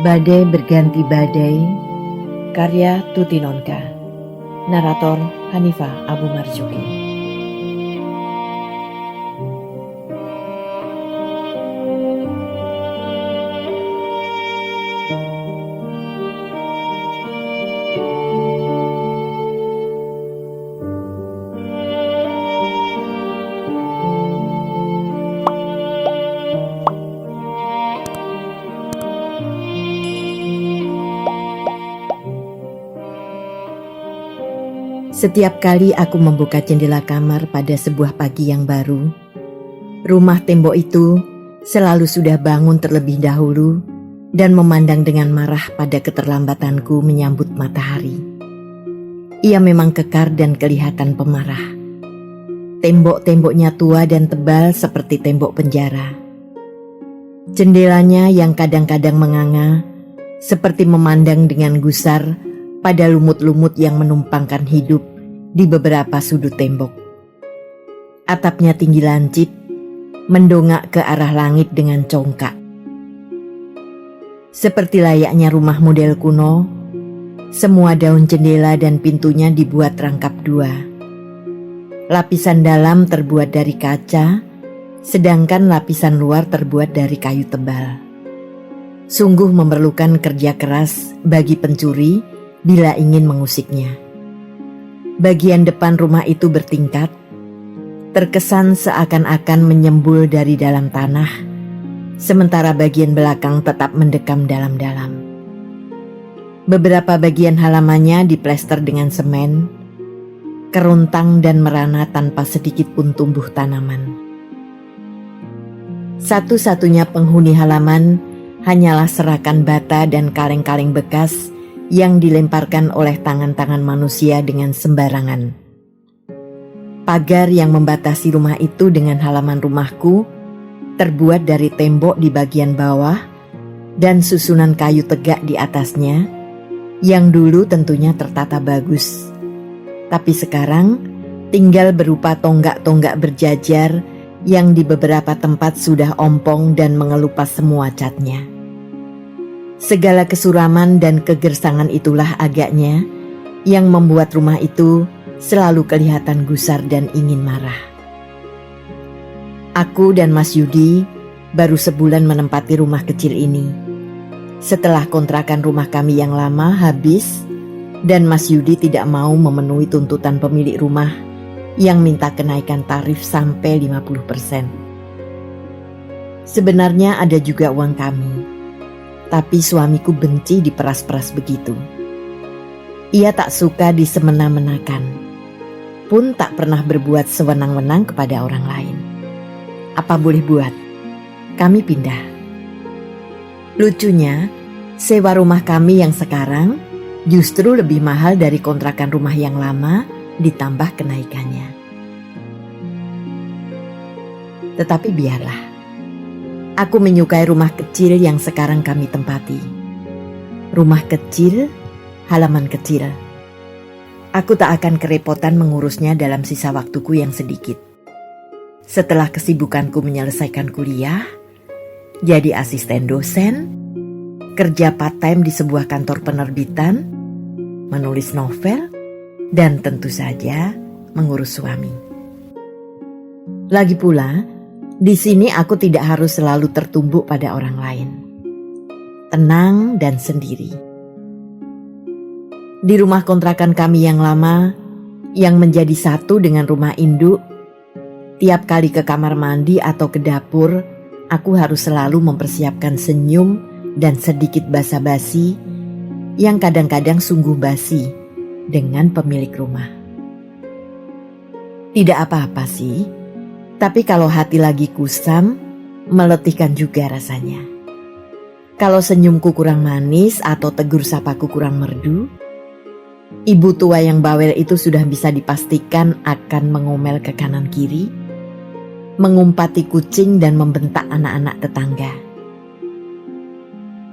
Badai Berganti Badai, karya Tuti Nonka, narator Hanifah Abu Marzuki. Setiap kali aku membuka jendela kamar pada sebuah pagi yang baru, rumah tembok itu selalu sudah bangun terlebih dahulu dan memandang dengan marah pada keterlambatanku menyambut matahari. Ia memang kekar dan kelihatan pemarah. Tembok-temboknya tua dan tebal seperti tembok penjara. Jendelanya yang kadang-kadang menganga, seperti memandang dengan gusar pada lumut-lumut yang menumpangkan hidup di beberapa sudut tembok. Atapnya tinggi lancip, mendongak ke arah langit dengan congkak. Seperti layaknya rumah model kuno, semua daun jendela dan pintunya dibuat rangkap dua. Lapisan dalam terbuat dari kaca, sedangkan lapisan luar terbuat dari kayu tebal. Sungguh memerlukan kerja keras bagi pencuri bila ingin mengusiknya. Bagian depan rumah itu bertingkat, terkesan seakan-akan menyembul dari dalam tanah, sementara bagian belakang tetap mendekam dalam-dalam. Beberapa bagian halamannya diplester dengan semen, keruntang dan merana tanpa sedikit pun tumbuh tanaman. Satu-satunya penghuni halaman hanyalah serakan bata dan kaleng-kaleng bekas yang dilemparkan oleh tangan-tangan manusia dengan sembarangan. Pagar yang membatasi rumah itu dengan halaman rumahku terbuat dari tembok di bagian bawah dan susunan kayu tegak di atasnya yang dulu tentunya tertata bagus, tapi sekarang tinggal berupa tonggak-tonggak berjajar yang di beberapa tempat sudah ompong dan mengelupas semua catnya. Segala kesuraman dan kegersangan itulah agaknya yang membuat rumah itu selalu kelihatan gusar dan ingin marah. Aku dan Mas Yudi baru sebulan menempati rumah kecil ini. Setelah kontrakan rumah kami yang lama habis dan Mas Yudi tidak mau memenuhi tuntutan pemilik rumah yang minta kenaikan tarif sampai 50%. Sebenarnya ada juga uang kami. Tapi suamiku benci diperas-peras begitu. Ia tak suka disemena-menakan, pun tak pernah berbuat sewenang-wenang kepada orang lain. Apa boleh buat? Kami pindah. Lucunya, sewa rumah kami yang sekarang justru lebih mahal dari kontrakan rumah yang lama ditambah kenaikannya. Tetapi biarlah. Aku menyukai rumah kecil yang sekarang kami tempati. Rumah kecil, halaman kecil. Aku tak akan kerepotan mengurusnya dalam sisa waktuku yang sedikit. Setelah kesibukanku menyelesaikan kuliah, jadi asisten dosen, kerja part-time di sebuah kantor penerbitan, menulis novel, dan tentu saja mengurus suami. Lagi pula, di sini aku tidak harus selalu tertumbuk pada orang lain. Tenang dan sendiri. Di rumah kontrakan kami yang lama, yang menjadi satu dengan rumah induk, tiap kali ke kamar mandi atau ke dapur, aku harus selalu mempersiapkan senyum dan sedikit basa-basi yang kadang-kadang sungguh basi dengan pemilik rumah. Tidak apa-apa sih. Tapi kalau hati lagi kusam, meletihkan juga rasanya. Kalau senyumku kurang manis atau tegur sapaku kurang merdu, ibu tua yang bawel itu sudah bisa dipastikan akan mengomel ke kanan kiri, mengumpati kucing dan membentak anak-anak tetangga.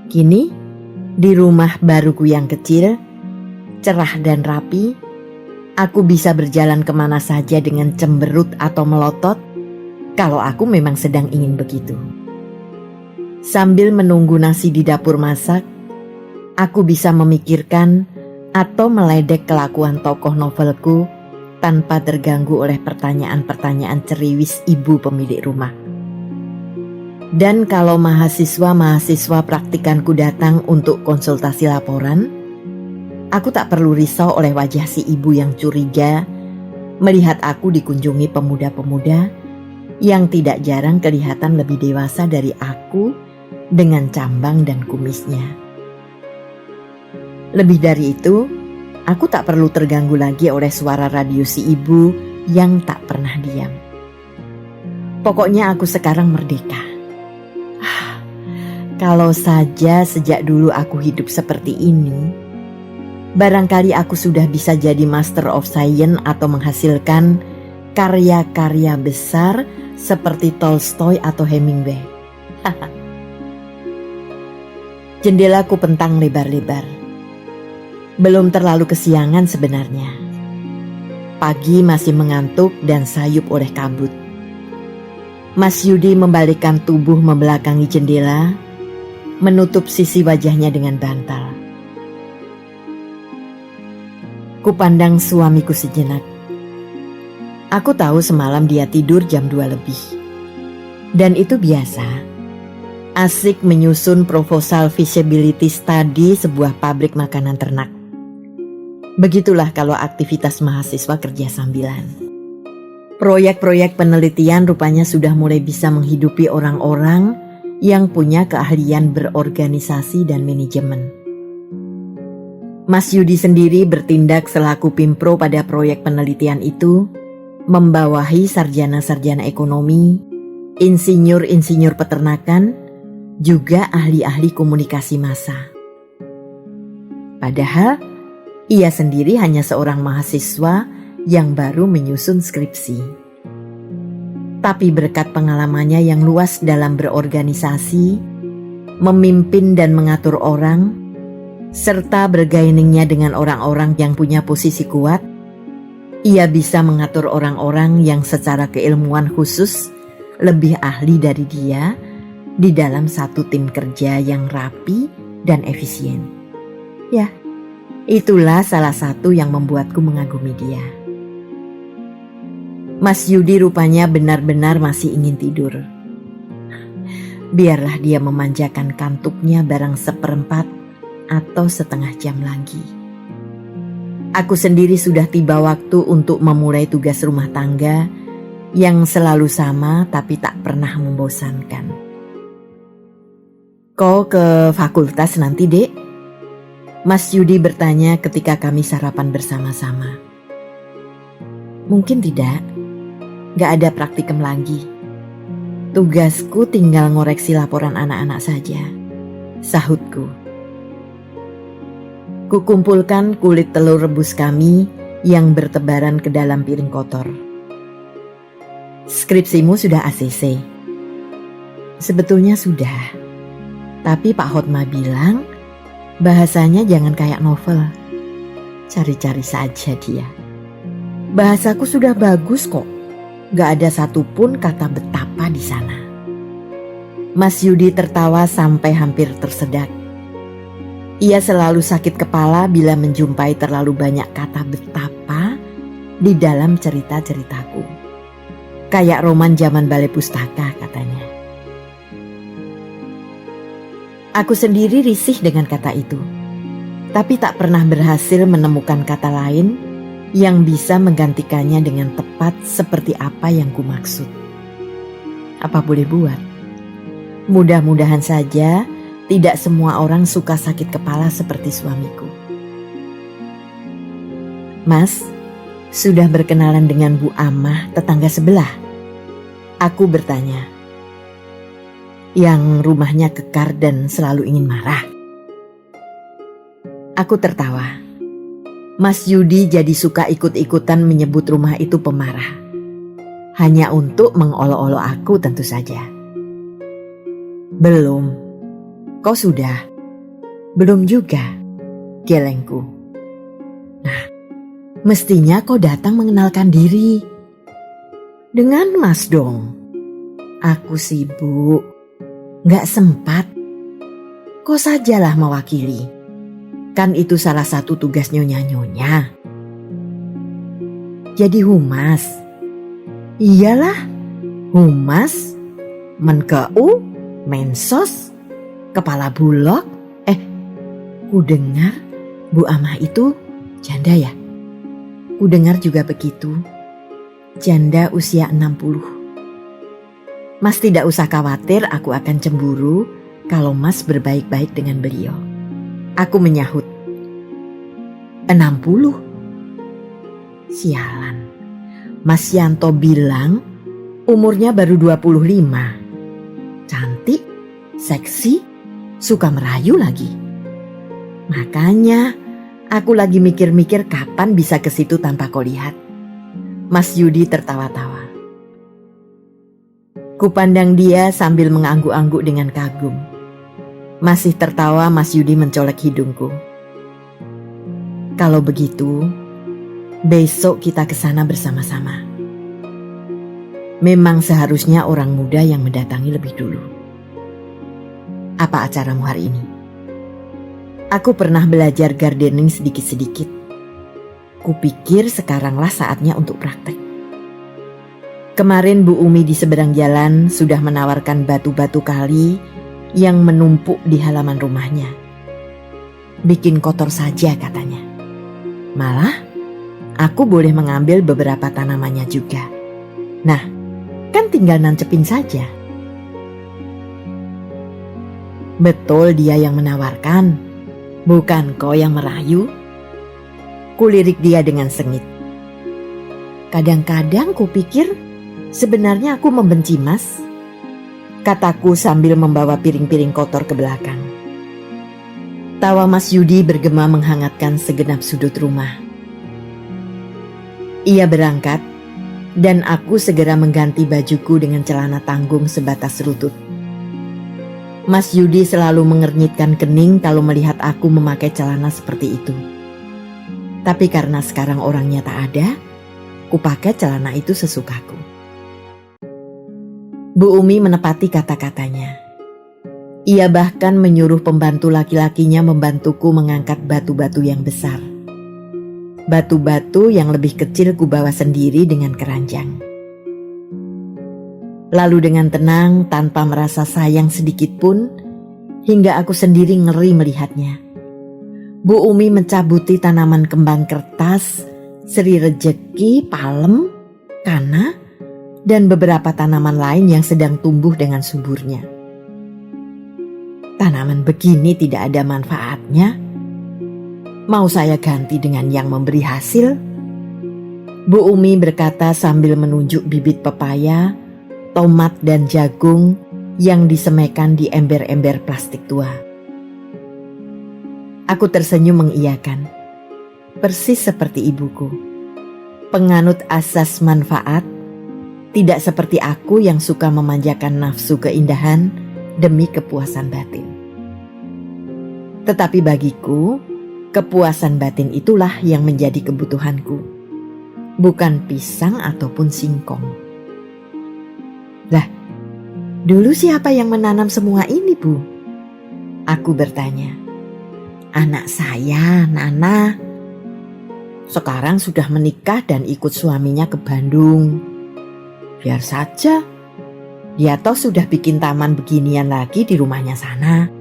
Kini, di rumah baruku yang kecil, cerah dan rapi, aku bisa berjalan kemana saja dengan cemberut atau melotot, kalau aku memang sedang ingin begitu. Sambil menunggu nasi di dapur masak, Aku bisa memikirkan atau meledek kelakuan tokoh novelku tanpa terganggu oleh pertanyaan-pertanyaan ceriwis ibu pemilik rumah. Dan kalau mahasiswa-mahasiswa praktikanku datang untuk konsultasi laporan, aku tak perlu risau oleh wajah si ibu yang curiga melihat aku dikunjungi pemuda-pemuda yang tidak jarang kelihatan lebih dewasa dari aku dengan cambang dan kumisnya. Lebih dari itu, aku tak perlu terganggu lagi oleh suara radio si ibu yang tak pernah diam. Pokoknya aku sekarang merdeka. Kalau saja sejak dulu aku hidup seperti ini, barangkali aku sudah bisa jadi Master of Science atau menghasilkan karya-karya besar seperti Tolstoy atau Hemingway. Jendelaku pentang lebar-lebar. Belum terlalu kesiangan sebenarnya. Pagi masih mengantuk dan sayup oleh kabut. Mas Yudi membalikkan tubuh membelakangi jendela, menutup sisi wajahnya dengan bantal. Kupandang suamiku sejenak. Aku tahu semalam dia tidur jam 2 lebih. Dan itu biasa. Asik menyusun proposal feasibility study sebuah pabrik makanan ternak. Begitulah kalau aktivitas mahasiswa kerja sambilan. Proyek-proyek penelitian rupanya sudah mulai bisa menghidupi orang-orang yang punya keahlian berorganisasi dan manajemen. Mas Yudi sendiri bertindak selaku pimpro pada proyek penelitian itu, membawahi sarjana-sarjana ekonomi, insinyur-insinyur peternakan, juga ahli-ahli komunikasi massa. Padahal, ia sendiri hanya seorang mahasiswa yang baru menyusun skripsi. Tapi berkat pengalamannya yang luas dalam berorganisasi, memimpin dan mengatur orang, serta bergainingnya dengan orang-orang yang punya posisi kuat, ia bisa mengatur orang-orang yang secara keilmuan khusus lebih ahli dari dia di dalam satu tim kerja yang rapi dan efisien. Ya, itulah salah satu yang membuatku mengagumi dia. Mas Yudi rupanya benar-benar masih ingin tidur. Biarlah dia memanjakan kantuknya barang seperempat atau setengah jam lagi. Aku sendiri sudah tiba waktu untuk memulai tugas rumah tangga yang selalu sama tapi tak pernah membosankan. Kau ke fakultas nanti, Dek? Mas Yudi bertanya ketika kami sarapan bersama-sama. Mungkin tidak. Gak ada praktikum lagi. Tugasku tinggal ngoreksi laporan anak-anak saja, sahutku. Kukumpulkan kulit telur rebus kami yang bertebaran ke dalam piring kotor. Skripsimu sudah ACC? Sebetulnya sudah. Tapi Pak Hotma bilang, bahasanya jangan kayak novel. Cari-cari saja dia. Bahasaku sudah bagus kok. Gak ada satupun kata betapa di sana. Mas Yudi tertawa sampai hampir tersedak. Ia selalu sakit kepala bila menjumpai terlalu banyak kata betapa di dalam cerita-ceritaku. Kayak roman zaman balai pustaka katanya. Aku sendiri risih dengan kata itu, tapi tak pernah berhasil menemukan kata lain yang bisa menggantikannya dengan tepat seperti apa yang kumaksud. Apa boleh buat? Mudah-mudahan saja tidak semua orang suka sakit kepala seperti suamiku. Mas, sudah berkenalan dengan Bu Amah, tetangga sebelah? Aku bertanya. Yang rumahnya kekar dan selalu ingin marah. Aku tertawa. Mas Yudi jadi suka ikut-ikutan menyebut rumah itu pemarah. Hanya untuk mengolok-olok aku tentu saja. Belum. Kau sudah? Belum juga, gelengku. Nah, mestinya kau datang mengenalkan diri. Dengan Mas dong. Aku sibuk. Gak sempat. Kau sajalah mewakili. Kan itu salah satu tugas nyonya-nyonya. Jadi humas. Iyalah, humas, menkeu, mensos, kepala bulog. Ku dengar Bu Amah itu janda ya? Ku dengar juga begitu. Janda usia 60. Mas tidak usah khawatir aku akan cemburu kalau Mas berbaik-baik dengan beliau. Aku menyahut. 60? Sialan. Mas Yanto bilang umurnya baru 25. Cantik, seksi, suka merayu lagi. Makanya aku lagi mikir-mikir kapan bisa ke situ tanpa kau lihat. Mas Yudi tertawa-tawa. Kupandang dia sambil mengangguk-angguk dengan kagum. Masih tertawa, Mas Yudi mencolek hidungku. Kalau begitu, besok kita ke sana bersama-sama. Memang seharusnya orang muda yang mendatangi lebih dulu. Apa acaramu hari ini? Aku pernah belajar gardening sedikit-sedikit. Kupikir sekaranglah saatnya untuk praktek. Kemarin Bu Umi di seberang jalan sudah menawarkan batu-batu kali yang menumpuk di halaman rumahnya. Bikin kotor saja katanya. Malah aku boleh mengambil beberapa tanamannya juga. Nah, kan tinggal nancepin saja. Betul dia yang menawarkan, bukan kau yang merayu. Kulirik dia dengan sengit. Kadang-kadang kupikir sebenarnya aku membenci Mas, kataku sambil membawa piring-piring kotor ke belakang. Tawa Mas Yudi bergema menghangatkan segenap sudut rumah. Ia berangkat dan aku segera mengganti bajuku dengan celana tanggung sebatas lutut. Mas Yudi selalu mengernyitkan kening kalau melihat aku memakai celana seperti itu. Tapi karena sekarang orangnya tak ada, kupakai celana itu sesukaku. Bu Umi menepati kata-katanya. Ia bahkan menyuruh pembantu laki-lakinya membantuku mengangkat batu-batu yang besar. Batu-batu yang lebih kecil kubawa sendiri dengan keranjang. Lalu dengan tenang tanpa merasa sayang sedikit pun, hingga aku sendiri ngeri melihatnya. Bu Umi mencabuti tanaman kembang kertas, seri rejeki, palem, kana, dan beberapa tanaman lain yang sedang tumbuh dengan suburnya. Tanaman begini tidak ada manfaatnya. Mau saya ganti dengan yang memberi hasil? Bu Umi berkata sambil menunjuk bibit pepaya, tomat dan jagung yang disemaikan di ember-ember plastik tua. Aku tersenyum mengiyakan. Persis seperti ibuku. Penganut asas manfaat, tidak seperti aku yang suka memanjakan nafsu keindahan demi kepuasan batin. Tetapi bagiku, kepuasan batin itulah yang menjadi kebutuhanku, bukan pisang ataupun singkong. Lah, dulu siapa yang menanam semua ini, Bu? Aku bertanya. Anak saya, Nana. Sekarang sudah menikah dan ikut suaminya ke Bandung. Biar saja, dia toh sudah bikin taman beginian lagi di rumahnya sana.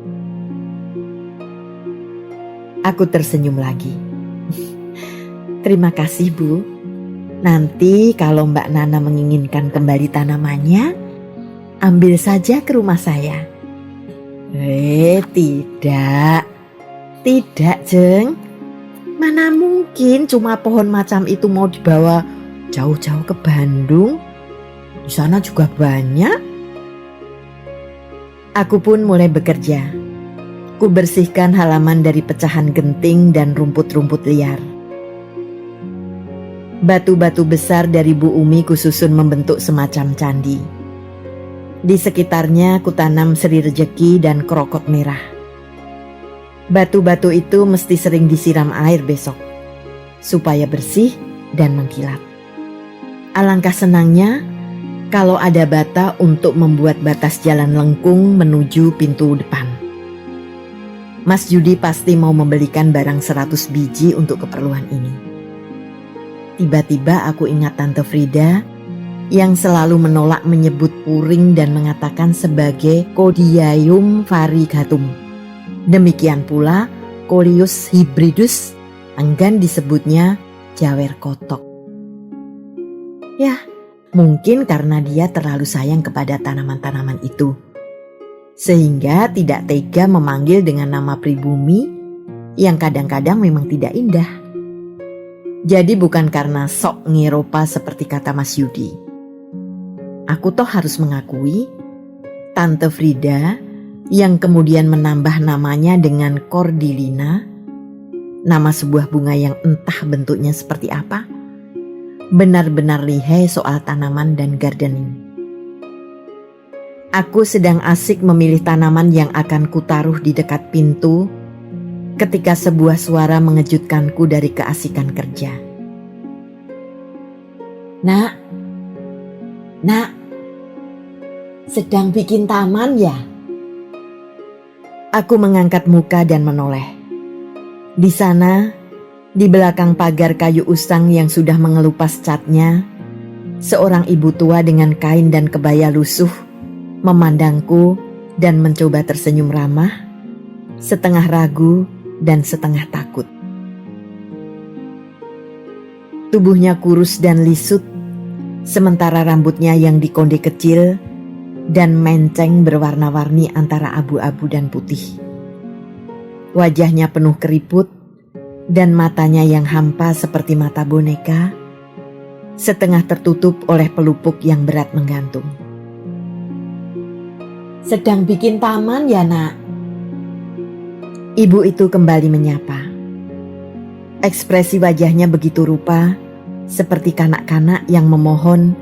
Aku tersenyum lagi. Terima kasih, Bu. Nanti kalau Mbak Nana menginginkan kembali tanamannya, ambil saja ke rumah saya. Tidak. Tidak, Jeng. Mana mungkin cuma pohon macam itu mau dibawa jauh-jauh ke Bandung? Di sana juga banyak. Aku pun mulai bekerja. Ku bersihkan halaman dari pecahan genting dan rumput-rumput liar. Batu-batu besar dari Bu Umi kususun membentuk semacam candi. Di sekitarnya kutanam seri rejeki dan krokot merah. Batu-batu itu mesti sering disiram air besok, supaya bersih dan mengkilat. Alangkah senangnya kalau ada bata untuk membuat batas jalan lengkung menuju pintu depan. Mas Yudi pasti mau membelikan barang 100 biji untuk keperluan ini. Tiba-tiba aku ingat Tante Frida yang selalu menolak menyebut puring dan mengatakan sebagai Codium variegatum. Demikian pula Coleus hybridus enggan disebutnya jawer kotok. Ya, mungkin karena dia terlalu sayang kepada tanaman-tanaman itu, sehingga tidak tega memanggil dengan nama pribumi yang kadang-kadang memang tidak indah. Jadi bukan karena sok ngeropa seperti kata Mas Yudi. Aku toh harus mengakui, Tante Frida yang kemudian menambah namanya dengan Cordylina, nama sebuah bunga yang entah bentuknya seperti apa, benar-benar lihai soal tanaman dan gardening. Aku sedang asik memilih tanaman yang akan kutaruh di dekat pintu ketika sebuah suara mengejutkanku dari keasikan kerja. Nak, sedang bikin taman ya? Aku mengangkat muka dan menoleh. Di sana, di belakang pagar kayu usang yang sudah mengelupas catnya, seorang ibu tua dengan kain dan kebaya lusuh memandangku dan mencoba tersenyum ramah, setengah ragu dan setengah takut. Tubuhnya kurus dan lisut, sementara rambutnya yang dikonde kecil dan menceng berwarna-warni antara abu-abu dan putih. Wajahnya penuh keriput dan matanya yang hampa seperti mata boneka, setengah tertutup oleh pelupuk yang berat menggantung. Sedang bikin taman ya, Nak? Ibu itu kembali menyapa. Ekspresi wajahnya begitu rupa, seperti kanak-kanak yang memohon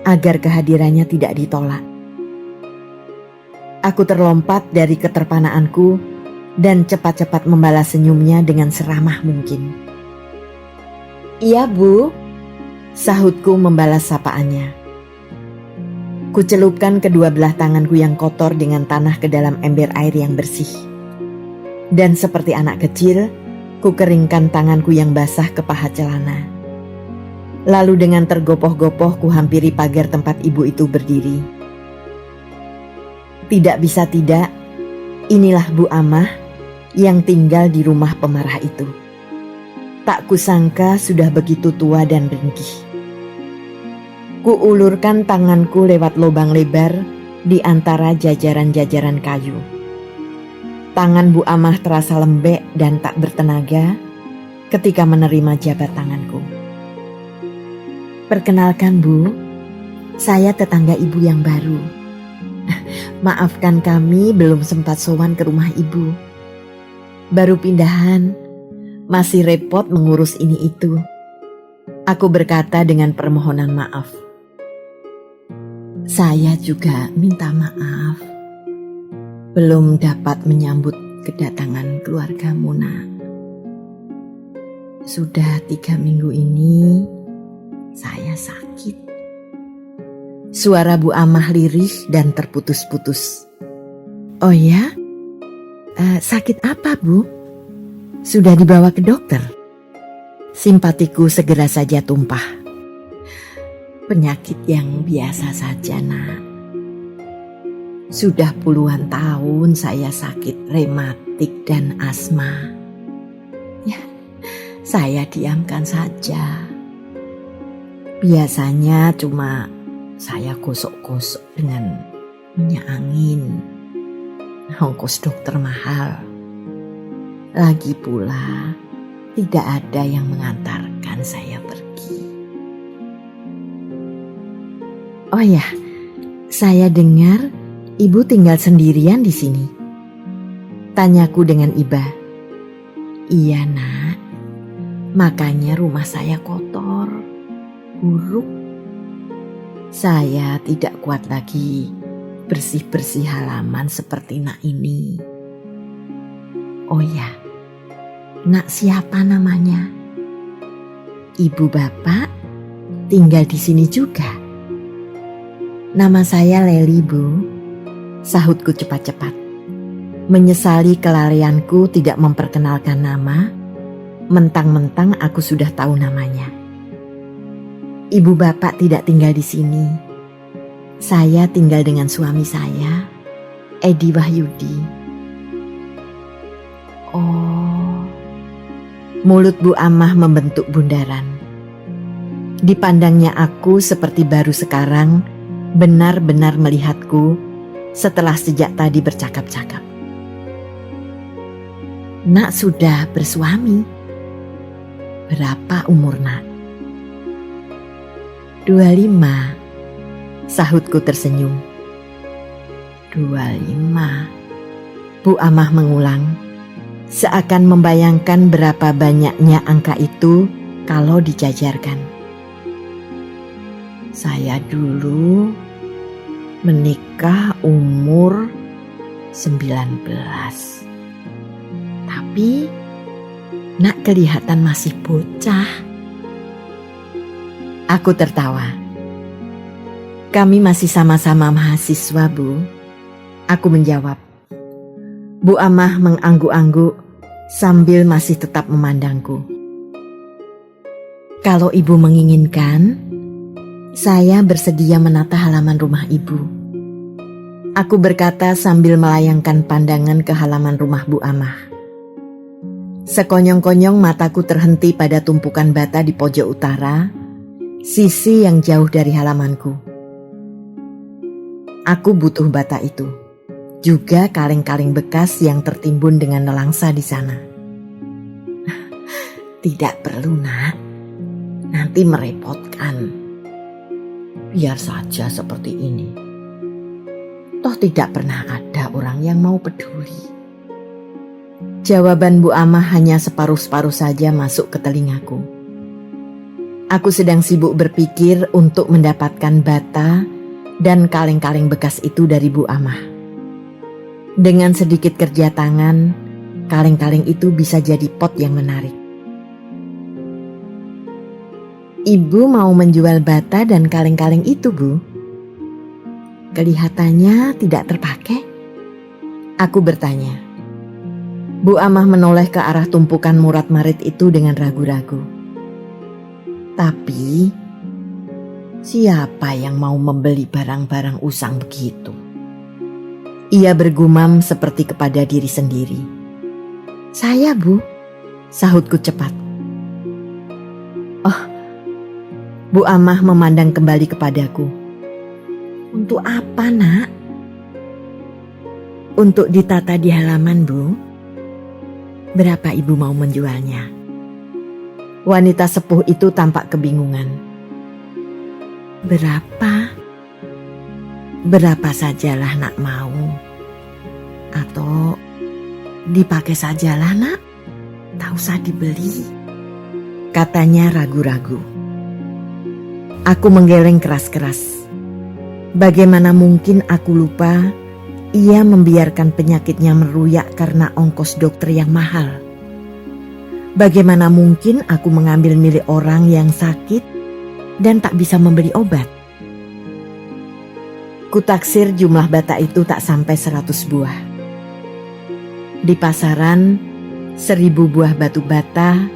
agar kehadirannya tidak ditolak. Aku terlompat dari keterpanaanku dan cepat-cepat membalas senyumnya dengan seramah mungkin. Iya, Bu, sahutku membalas sapaannya. Kucelupkan kedua belah tanganku yang kotor dengan tanah ke dalam ember air yang bersih. Dan seperti anak kecil, ku keringkan tanganku yang basah ke paha celana. Lalu dengan tergopoh-gopoh ku hampiri pagar tempat ibu itu berdiri. Tidak bisa tidak, inilah Bu Amah yang tinggal di rumah pemarah itu. Tak kusangka sudah begitu tua dan ringkih. Kuulurkan tanganku lewat lubang lebar di antara jajaran-jajaran kayu. Tangan Bu Amah terasa lembek dan tak bertenaga ketika menerima jabat tanganku. Perkenalkan Bu, saya tetangga ibu yang baru. Maafkan kami belum sempat sowan ke rumah ibu. Baru pindahan, masih repot mengurus ini itu. Aku berkata dengan permohonan maaf. Saya juga minta maaf, belum dapat menyambut kedatangan keluargamu, Nak. Sudah 3 minggu ini saya sakit. Suara Bu Amah lirih dan terputus-putus. Oh ya? Sakit apa, Bu? Sudah dibawa ke dokter? Simpatiku segera saja tumpah. Penyakit yang biasa saja, Nak. Sudah puluhan tahun saya sakit rematik dan asma. Ya, saya diamkan saja. Biasanya cuma saya gosok-gosok dengan minyak angin. Ongkos dokter mahal. Lagi pula tidak ada yang mengantarkan saya pergi. Oh ya, saya dengar ibu tinggal sendirian di sini. Tanyaku dengan iba. Iya, Nak. Makanya rumah saya kotor, buruk. Saya tidak kuat lagi bersih-bersih halaman seperti Nak ini. Oh ya, Nak siapa namanya? Ibu bapak tinggal di sini juga? Nama saya Leli, Bu. Sahutku cepat-cepat. Menyesali kelalaianku tidak memperkenalkan nama, mentang-mentang aku sudah tahu namanya. Ibu bapak tidak tinggal di sini. Saya tinggal dengan suami saya, Edi Wahyudi. Oh, mulut Bu Amah membentuk bundaran. Dipandangnya aku seperti baru sekarang benar-benar melihatku setelah sejak tadi bercakap-cakap. Nak sudah bersuami. Berapa umur nak? 25, sahutku tersenyum. 25, Bu Amah mengulang, seakan membayangkan berapa banyaknya angka itu kalau dijajarkan. Saya dulu menikah umur 19. Tapi nak kelihatan masih bocah. Aku tertawa. Kami masih sama-sama mahasiswa, Bu. Aku menjawab. Bu Amah mengangguk-angguk sambil masih tetap memandangku. Kalau Ibu menginginkan, saya bersedia menata halaman rumah Ibu. Aku berkata sambil melayangkan pandangan ke halaman rumah Bu Amah. Sekonyong-konyong mataku terhenti pada tumpukan bata di pojok utara, sisi yang jauh dari halamanku. Aku butuh bata itu, juga kaleng-kaleng bekas yang tertimbun dengan nelangsa di sana. Tidak perlu nak, nanti merepotkan. Biar saja seperti ini. Toh tidak pernah ada orang yang mau peduli. Jawaban Bu Amah hanya separuh-separuh saja masuk ke telingaku. Aku sedang sibuk berpikir untuk mendapatkan bata dan kaleng-kaleng bekas itu dari Bu Amah. Dengan sedikit kerja tangan, kaleng-kaleng itu bisa jadi pot yang menarik. Ibu mau menjual bata dan kaleng-kaleng itu, Bu? Kelihatannya tidak terpakai. Aku bertanya. Bu Amah menoleh ke arah tumpukan murat-marit itu dengan ragu-ragu. Tapi, siapa yang mau membeli barang-barang usang begitu? Ia bergumam seperti kepada diri sendiri. Saya, Bu, sahutku cepat. Oh, Bu Amah memandang kembali kepadaku. Untuk apa, nak? Untuk ditata di halaman, Bu. Berapa Ibu mau menjualnya? Wanita sepuh itu tampak kebingungan. Berapa? Berapa sajalah nak mau. Atau dipakai sajalah nak. Tak usah dibeli. Katanya ragu-ragu. Aku menggeleng keras-keras. Bagaimana mungkin aku lupa ia membiarkan penyakitnya meruyak karena ongkos dokter yang mahal. Bagaimana mungkin aku mengambil milik orang yang sakit dan tak bisa membeli obat. Kutaksir jumlah bata itu tak sampai 100 buah. Di pasaran, 1000 buah batu bata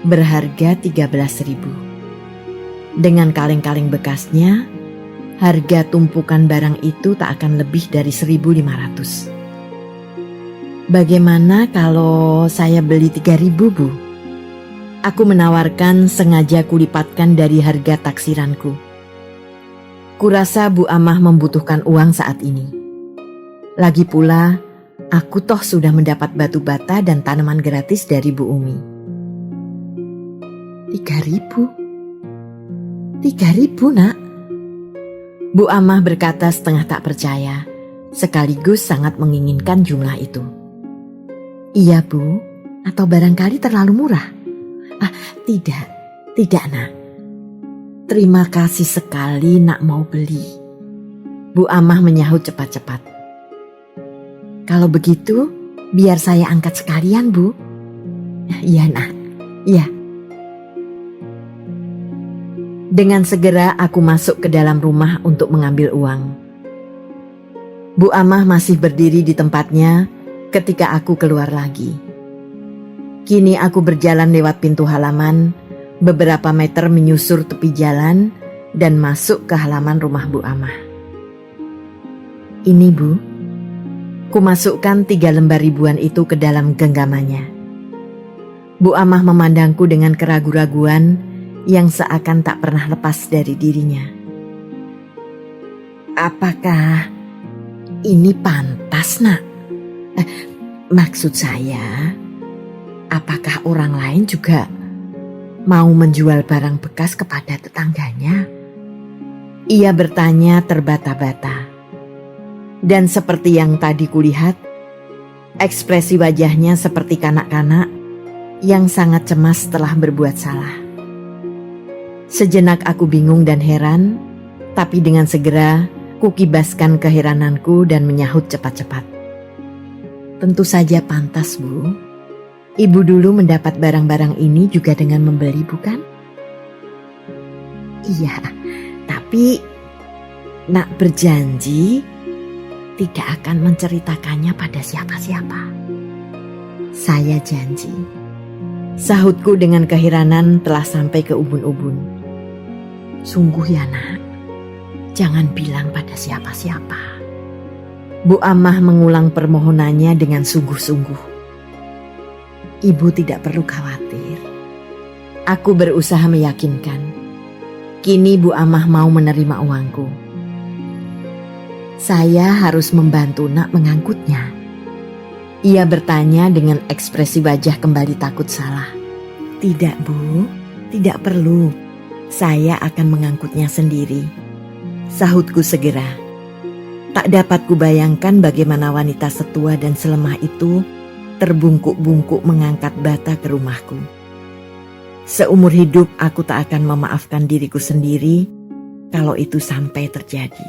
berharga 13.000. Dengan kaleng-kaleng bekasnya, harga tumpukan barang itu tak akan lebih dari 1.500. Bagaimana kalau saya beli 3.000, Bu? Aku menawarkan sengaja kulipatkan dari harga taksiranku. Kurasa Bu Amah membutuhkan uang saat ini. Lagi pula, aku toh sudah mendapat batu bata dan tanaman gratis dari Bu Umi. 3.000? 3.000, nak? Bu Amah berkata setengah tak percaya, sekaligus sangat menginginkan jumlah itu. Iya, Bu, atau barangkali terlalu murah? Tidak nak. Terima kasih sekali nak mau beli. Bu Amah menyahut cepat-cepat. Kalau begitu, biar saya angkat sekalian, Bu. Iya nak, iya. Dengan segera aku masuk ke dalam rumah untuk mengambil uang. Bu Amah masih berdiri di tempatnya ketika aku keluar lagi. Kini aku berjalan lewat pintu halaman, beberapa meter menyusur tepi jalan, dan masuk ke halaman rumah Bu Amah. Ini Bu, kumasukkan 3 lembar ribuan itu ke dalam genggamannya. Bu Amah memandangku dengan keraguan-raguan yang seakan tak pernah lepas dari dirinya. Apakah ini pantas, Nak? Maksud saya, apakah orang lain juga mau menjual barang bekas kepada tetangganya? Ia bertanya terbata-bata. Dan seperti yang tadi kulihat, ekspresi wajahnya seperti kanak-kanak yang sangat cemas setelah berbuat salah. Sejenak aku bingung dan heran, tapi dengan segera kukibaskan keherananku dan menyahut cepat-cepat. Tentu saja pantas, Bu. Ibu dulu mendapat barang-barang ini juga dengan membeli, bukan? Iya, tapi Nak berjanji tidak akan menceritakannya pada siapa-siapa. Saya janji. Sahutku dengan keheranan telah sampai ke ubun-ubun. Sungguh ya, Nak, jangan bilang pada siapa-siapa. Bu Amah mengulang permohonannya dengan sungguh-sungguh. Ibu tidak perlu khawatir. Aku berusaha meyakinkan. Kini Bu Amah mau menerima uangku. Saya harus membantu Nak mengangkutnya. Ia bertanya dengan ekspresi wajah kembali takut salah. Tidak, Bu, tidak perlu. Saya akan mengangkutnya sendiri. Sahutku segera. Tak dapat kubayangkan bagaimana wanita setua dan selemah itu terbungkuk-bungkuk mengangkat bata ke rumahku. Seumur hidup aku tak akan memaafkan diriku sendiri kalau itu sampai terjadi.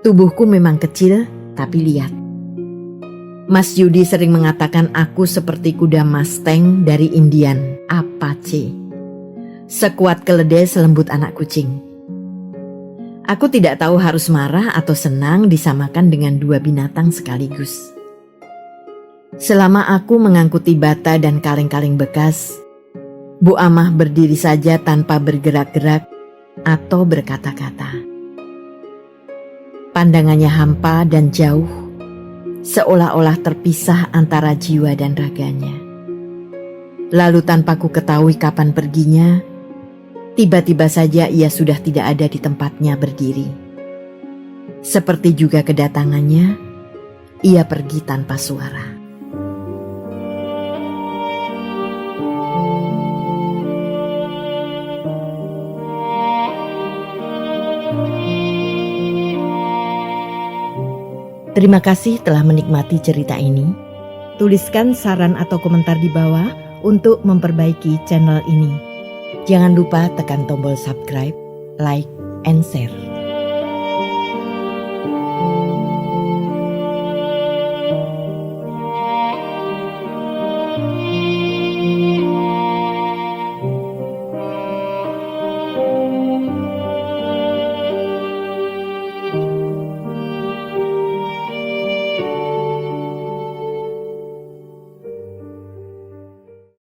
Tubuhku memang kecil, tapi lihat. Mas Yudi sering mengatakan aku seperti kuda Mustang dari Indian, Apache. Sekuat keledai selembut anak kucing. Aku tidak tahu harus marah atau senang disamakan dengan 2 binatang sekaligus. Selama aku mengangkuti bata dan kaleng-kaleng bekas, Bu Amah berdiri saja tanpa bergerak-gerak atau berkata-kata. Pandangannya hampa dan jauh, seolah-olah terpisah antara jiwa dan raganya. Lalu tanpa ku ketahui kapan perginya, tiba-tiba saja ia sudah tidak ada di tempatnya berdiri. Seperti juga kedatangannya, ia pergi tanpa suara. Terima kasih telah menikmati cerita ini. Tuliskan saran atau komentar di bawah untuk memperbaiki channel ini. Jangan lupa tekan tombol subscribe, like, and share.